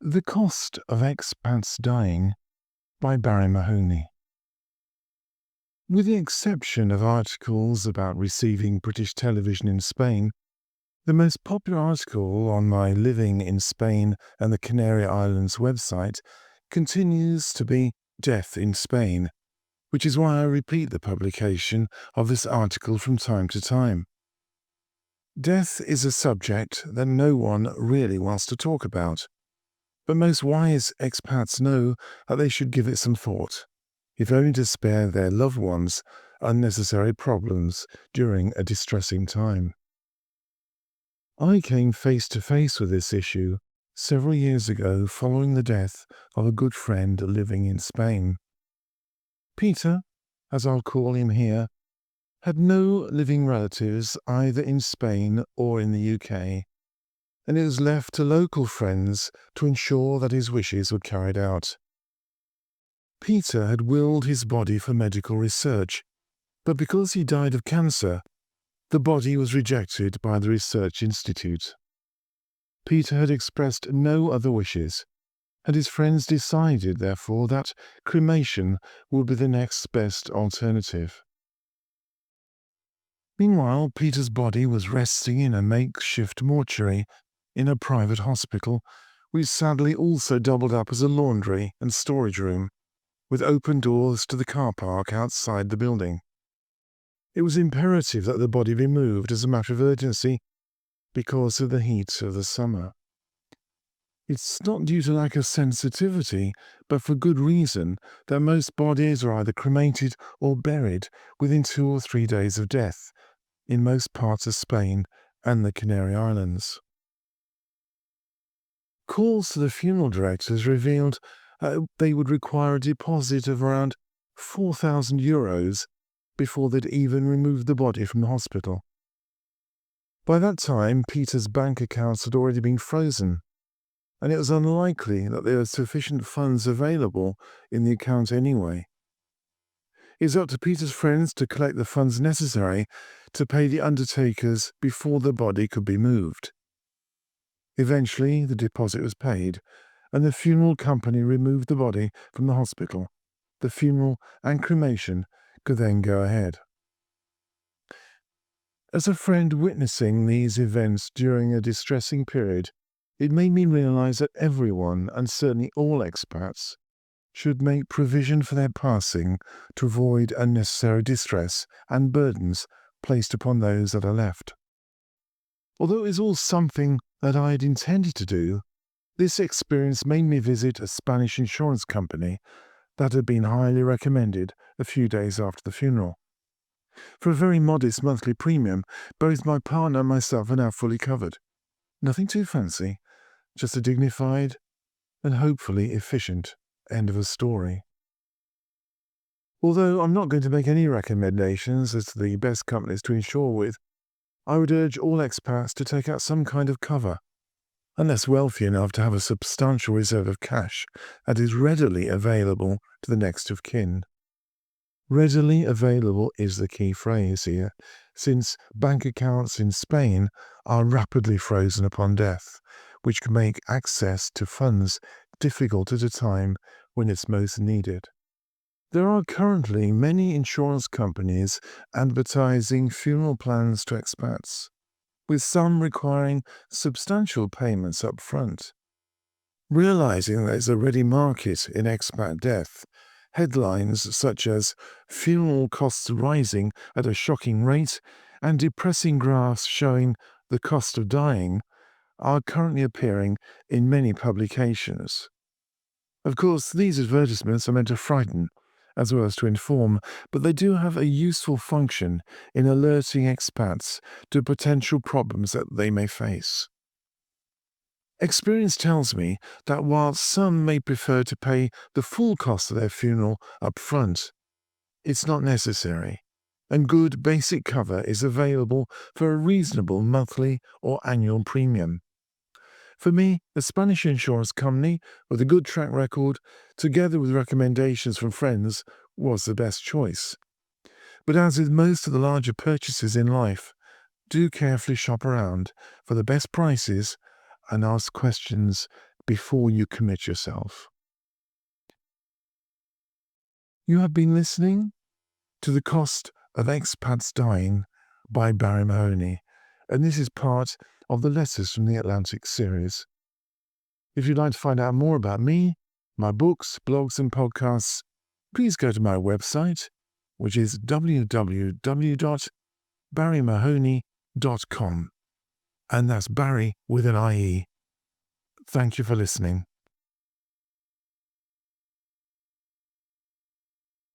The Cost of Expats Dying by Barrie Mahoney. With the exception of articles about receiving British television in Spain, the most popular article on my Living in Spain and the Canary Islands website continues to be Death in Spain, which is why I repeat the publication of this article from time to time. Death is a subject that no one really wants to talk about, but most wise expats know that they should give it some thought, if only to spare their loved ones unnecessary problems during a distressing time. I came face to face with this issue several years ago following the death of a good friend living in Spain. Peter, as I'll call him here, had no living relatives either in Spain or in the UK, and it was left to local friends to ensure that his wishes were carried out. Peter had willed his body for medical research, but because he died of cancer, the body was rejected by the research institute. Peter had expressed no other wishes, and his friends decided, therefore, that cremation would be the next best alternative. Meanwhile, Peter's body was resting in a makeshift mortuary in a private hospital, which sadly also doubled up as a laundry and storage room, with open doors to the car park outside the building. It was imperative that the body be moved as a matter of urgency because of the heat of the summer. It's not due to lack of sensitivity, but for good reason, that most bodies are either cremated or buried within 2 or 3 days of death in most parts of Spain and the Canary Islands. Calls to the funeral directors revealed they would require a deposit of around €4,000 before they'd even remove the body from the hospital. By that time, Peter's bank accounts had already been frozen, and it was unlikely that there were sufficient funds available in the account anyway. It was up to Peter's friends to collect the funds necessary to pay the undertakers before the body could be moved. Eventually, the deposit was paid, and the funeral company removed the body from the hospital. The funeral and cremation could then go ahead. As a friend witnessing these events during a distressing period, it made me realize that everyone, and certainly all expats, should make provision for their passing to avoid unnecessary distress and burdens placed upon those that are left. Although it was all something that I had intended to do, this experience made me visit a Spanish insurance company that had been highly recommended a few days after the funeral. For a very modest monthly premium, both my partner and myself are now fully covered. Nothing too fancy, just a dignified and hopefully efficient end of a story. Although I'm not going to make any recommendations as to the best companies to insure with, I would urge all expats to take out some kind of cover, unless wealthy enough to have a substantial reserve of cash that is readily available to the next of kin. Readily available is the key phrase here, since bank accounts in Spain are rapidly frozen upon death, which can make access to funds difficult at a time when it's most needed. There are currently many insurance companies advertising funeral plans to expats, with some requiring substantial payments up front. Realizing there is a ready market in expat death, headlines such as "Funeral Costs Rising at a Shocking Rate" and depressing graphs showing the cost of dying are currently appearing in many publications. Of course, these advertisements are meant to frighten as well as to inform, but they do have a useful function in alerting expats to potential problems that they may face. Experience tells me that while some may prefer to pay the full cost of their funeral up front, it's not necessary, and good basic cover is available for a reasonable monthly or annual premium. For me, a Spanish insurance company with a good track record, together with recommendations from friends, was the best choice. But as with most of the larger purchases in life, do carefully shop around for the best prices and ask questions before you commit yourself. You have been listening to The Cost of Expats Dying by Barrie Mahoney, and this is part of the Letters from the Atlantic series. If you'd like to find out more about me, my books, blogs and podcasts, please go to my website, which is www.barriemahoney.com. And that's Barrie with an IE. Thank you for listening.